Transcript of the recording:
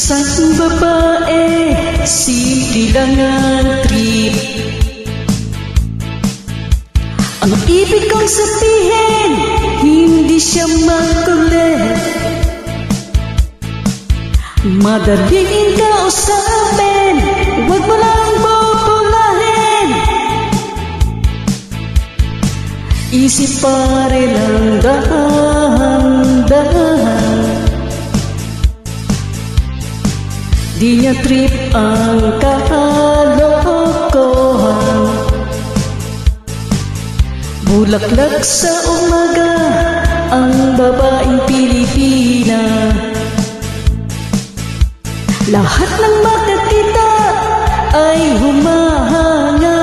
Isang babae, simple lang ang trip. Ang ibig kong sabihin, hindi siya makulit. Madaling kausapin, huwag mo lang bubulahin. Isip pare lang dahan-dahan. Di niya trip ang kalokohan. Bulaklak sa umaga ang babaeng Pilipina. Lahat ng makakita ay humahanga.